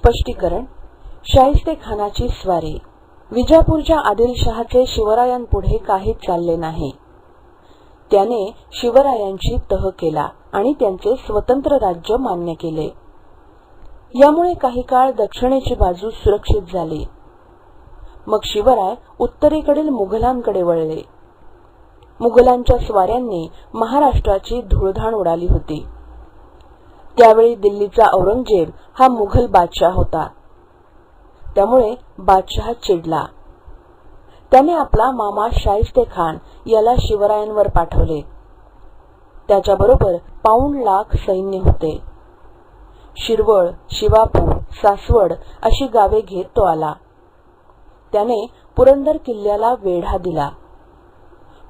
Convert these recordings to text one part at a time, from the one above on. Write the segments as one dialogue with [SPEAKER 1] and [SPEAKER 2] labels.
[SPEAKER 1] स्पष्टीकरण. शाहिस्ते खानाची स्वारी. विजापूरच्या आदिलशहाचे शिवरायांपुढे काहीच चालले नाही. त्याने शिवरायांची तह केला आणि त्यांचे स्वतंत्र राज्य मान्य केले. यामुळे काही काळ दक्षिणेची बाजू सुरक्षित झाली. मग शिवराय उत्तरेकडील मुघलांकडे वळले. मुघलांच्या स्वाऱ्यांनी महाराष्ट्राची धूळधाण उडाली होती. त्यावेळी दिल्लीचा औरंगजेब हा मुघल बादशाह होता. त्यामुळे बादशाह चिडला. त्याने आपला मामा शाहिस्ते खान याला शिवरायांवर पाठवले. त्याच्याबरोबर पाऊण लाख सैन्य होते. शिरवळ, शिवापूर, सासवड अशी गावे घेत तो आला. त्याने पुरंदर किल्ल्याला वेढा दिला.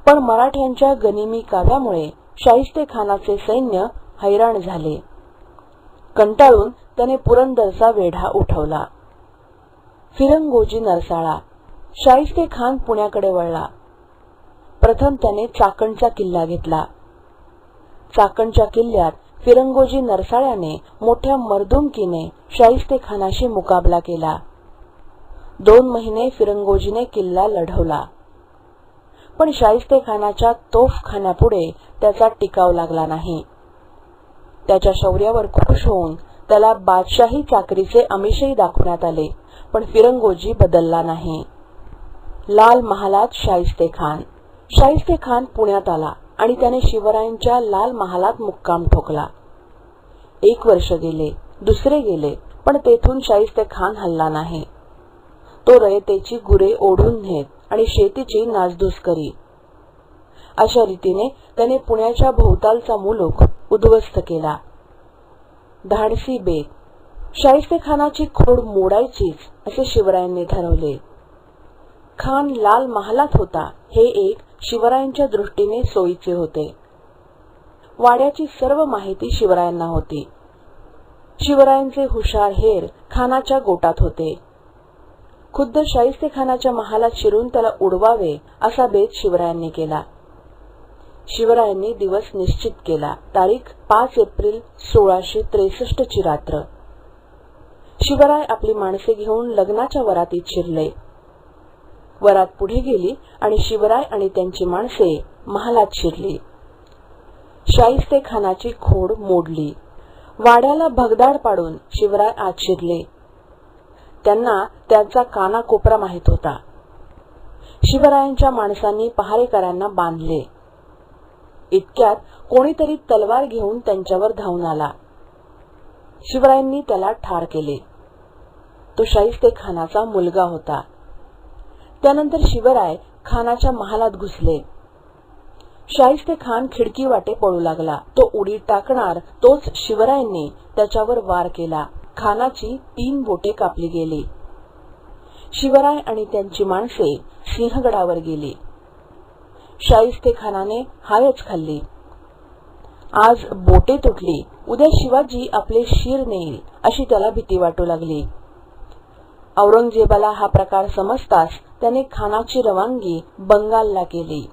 [SPEAKER 1] पण मराठ्यांच्या गनिमी काव्यामुळे शाहिस्ते खानाचे सैन्य हैराण झाले. कंटाळून त्याने पुरंदरचा वेढा उठवला. फिरंगोजी नरसाळा. शाहिस्ते खान पुण्याकडे वळला. प्रथम त्याने चाकणचा किल्ला घेतला. चाकणच्या किल्ल्यात फिरंगोजी नरसाळ्याने मोठ्या मर्दुमकीने शाहिस्ते खानाशी मुकाबला केला. 2 महिने फिरंगोजीने किल्ला लढवला. पण शाहिस्ते खानाच्या तोफखान्यापुढे त्याचा टिकाव लागला नाही. त्याच्या शौर्यावर खुश होऊन त्याला बादशाही चाकरीचे आमिषही दाखवण्यात आले. पण फिरंगोजी बदलला नाही. लाल महालात शाहिस्ते खान. शाहिस्ते खान पुण्यात आला आणि त्याने शिवरायांच्या लाल महालात मुक्काम ठोकला. 1 वर्ष गेले, दुसरे गेले, पण तेथून शाहिस्ते खान हलला नाही. तो रयतेची गुरे ओढून नेत आणि शेतीची नासधूस करी. अशा रीतीने त्याने पुण्याच्या भोवतालचा मुलूक उद्ध्वस्त केला. धाडसी बेत. शाहिस्ते खानाची खोड मोडायचीच असे शिवरायांनी ठरवले. खान लाल महालात होता हे एक शिवरायांच्या दृष्टीने सोयीचे होते. वाड्याची सर्व माहिती शिवरायांना होती. शिवरायांचे हुशार हेर खानाच्या गोटात होते. खुद्द शाहिस्ते खानाच्या महालात शिरून त्याला उडवावे असा बेत शिवरायांनी केला. शिवरायांनी दिवस निश्चित केला. तारीख 5 एप्रिल 1663 ची रात्र. शिवराय आपली माणसे घेऊन लग्नाच्या वरातीत शिरले. वरात पुढे गेली आणि शिवराय आणि त्यांची माणसे महालात शिरली. शाहिस्ते खानाची खोड मोडली. वाड्याला भगदाड पाडून शिवराय आत शिरले. त्यांना त्यांचा कानाकोपरा माहित होता. शिवरायांच्या माणसांनी पहारेकरांना बांधले. इतक्यात कोणीतरी तलवार घेऊन त्यांच्यावर धावून आला. शिवरायांनी त्याला ठार केले. तो शाहिस्ते खानाचा मुलगा होता. त्यानंतर शिवराय खानाच्या महालात घुसले. शाहिस्ते खान खिडकी वाटे पळू लागला. तो उडी टाकणार तोच शिवरायांनी त्याच्यावर वार केला. खानाची 3 बोटे कापली गेली. शिवराय आणि त्यांची माणसे सिंहगडावर गेली. शाहिस्ते खानाने हायच खाल्ली. आज बोटे तुटली, उद्या शिवाजी आपले शीर नेईल अशी त्याला भीती वाटू लागली. औरंगजेबाला हा प्रकार समजताच त्याने खानाची रवानगी बंगालला केली.